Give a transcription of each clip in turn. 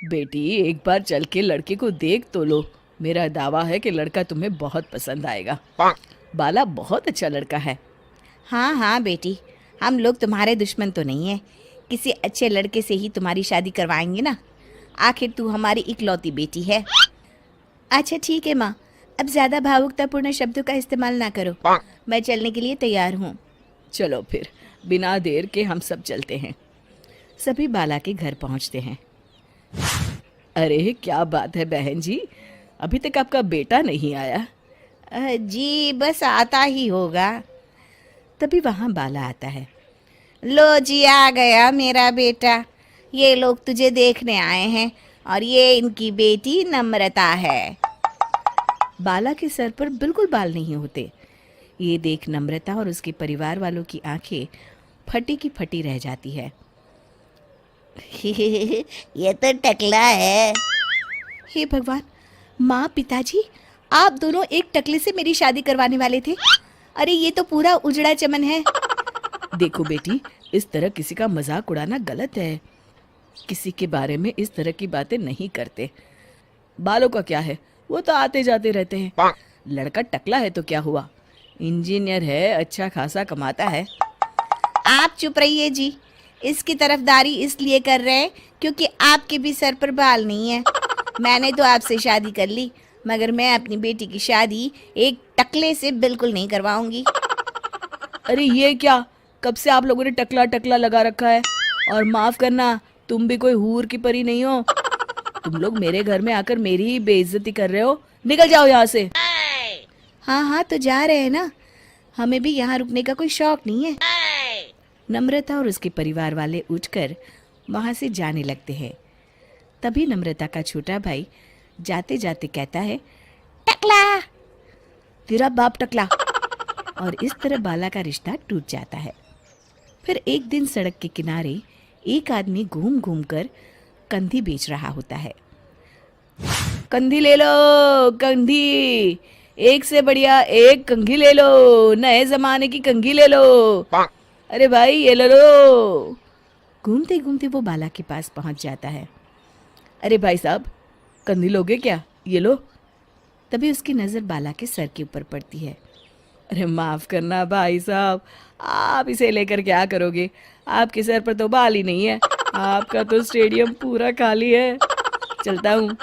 बेटी एक बार चल के लड़के को देख तो लो। मेरा दावा है कि लड़का तुम्हें बहुत पसंद आएगा। बाला बहुत अच्छा लड़का है। हाँ हाँ बेटी, हम लोग तुम्हारे दुश्मन तो नहीं है। किसी अच्छे लड़के से ही तुम्हारी शादी करवाएंगे ना। आखिर तू हमारी इकलौती बेटी है। अच्छा ठीक है माँ, अब ज़्यादा भावुकतापूर्ण शब्दों का इस्तेमाल ना करो। मैं चलने के लिए तैयार हूँ। चलो फिर, बिना देर के हम सब चलते हैं। सभी बाला के घर पहुंचते हैं। अरे क्या बात है बहन जी, अभी तक आपका बेटा नहीं आया? जी बस आता ही होगा। तभी वहां बाला आता है। लो जी, आ गया मेरा बेटा। ये लोग तुझे देखने आए हैं और ये इनकी बेटी नम्रता है। बाला के सर पर बिल्कुल बाल नहीं होते। ये देख नम्रता और उसके परिवार वालों की आंखें फटी की फटी रह जाती है। ये तो टकला है। हे भगवान, माँ पिताजी, आप दोनों एक टकले से मेरी शादी करवाने वाले थे। अरे ये तो पूरा उजड़ा चमन है। देखो बेटी, इस तरह किसी का मजाक उड़ाना गलत है। किसी के बारे में इस तरह की बातें नहीं करते। बालों का क्या है, वो तो आते जाते रहते हैं। लड़का टकला है तो क्या हुआ, इंजीनियर है, अच्छा खासा कमाता है। आप चुप रहिए जी। इसकी तरफदारी इसलिए कर रहे हैं क्योंकि आपके भी सर पर बाल नहीं है। मैंने तो आपसे शादी कर ली, मगर मैं अपनी बेटी की शादी एक टकले से बिल्कुल नहीं करवाऊंगी। अरे ये क्या, कब से आप लोगों ने टकला टकला लगा रखा है? और माफ करना, तुम भी कोई हूर की परी नहीं हो। तुम लोग मेरे घर में आकर मेरी ही बेइज्जती कर रहे हो। निकल जाओ यहाँ से। हाँ हाँ तो जा रहे हैं ना, हमें भी यहाँ रुकने का कोई शौक नहीं है। नम्रता और उसके परिवार वाले उठकर वहां से जाने लगते हैं। तभी नम्रता का छोटा भाई जाते जाते कहता है, टकला। तेरा बाप टकला। और इस तरह बाला का रिश्ता टूट जाता है। फिर एक दिन सड़क के किनारे एक आदमी घूम घूम कर कंधी बेच रहा होता है। कंधी ले लो, कंधी, एक से बढ़िया एक कंघी ले लो, नए जमाने की कंघी ले लो। अरे भाई ये ले लो। घूमते घूमते वो बाला के पास पहुंच जाता है। अरे भाई साहब, कंधी लोगे क्या? ये लो। तभी उसकी नज़र बाला के सर के ऊपर पड़ती है। अरे माफ़ करना भाई साहब, आप इसे लेकर क्या करोगे? आपके सर पर तो बाल ही नहीं है, आपका तो स्टेडियम पूरा खाली है। चलता हूँ,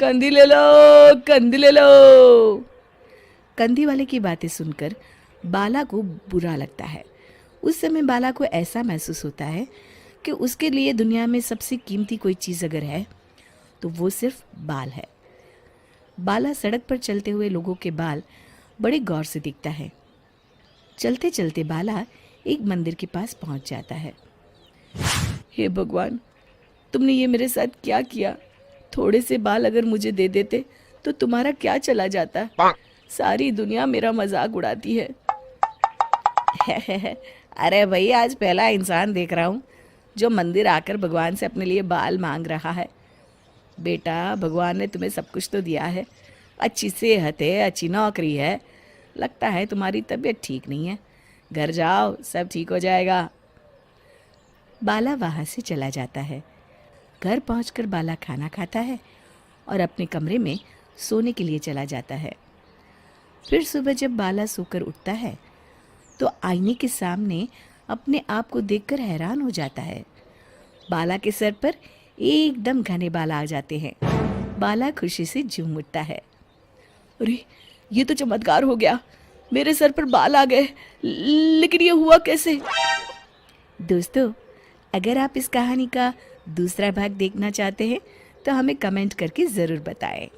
कंधी ले लो, कंधी ले लो। कंधी वाले की बातें सुनकर बाला को बुरा लगता है। उस समय बाला को ऐसा महसूस होता है कि उसके लिए दुनिया में सबसे कीमती कोई चीज़ अगर है तो वो सिर्फ बाल है। बाला सड़क पर चलते हुए लोगों के बाल बड़े गौर से दिखता है। चलते चलते बाला एक मंदिर के पास पहुंच जाता है। हे भगवान, तुमने ये मेरे साथ क्या किया? थोड़े से बाल अगर मुझे दे देते तो तुम्हारा क्या चला जाता? सारी दुनिया मेरा मजाक उड़ाती है। अरे भाई, आज पहला इंसान देख रहा हूँ जो मंदिर आकर भगवान से अपने लिए बाल मांग रहा है। बेटा, भगवान ने तुम्हें सब कुछ तो दिया है, अच्छी सेहत है, अच्छी नौकरी है। लगता है तुम्हारी तबीयत ठीक नहीं है। घर जाओ, सब ठीक हो जाएगा। बाला वहाँ से चला जाता है। घर पहुंचकर बाला खाना खाता है और अपने कमरे में सोने के लिए चला जाता है। फिर सुबह जब बाला सोकर उठता है तो आईने के सामने अपने आप को देखकर हैरान हो जाता है। बाला के सर पर एकदम घने बाल आ जाते हैं। बाला खुशी से झूम उठता है। अरे ये तो चमत्कार हो गया, मेरे सर पर बाल आ गए। लेकिन ये हुआ कैसे? दोस्तों, अगर आप इस कहानी का दूसरा भाग देखना चाहते हैं तो हमें कमेंट करके ज़रूर बताएं।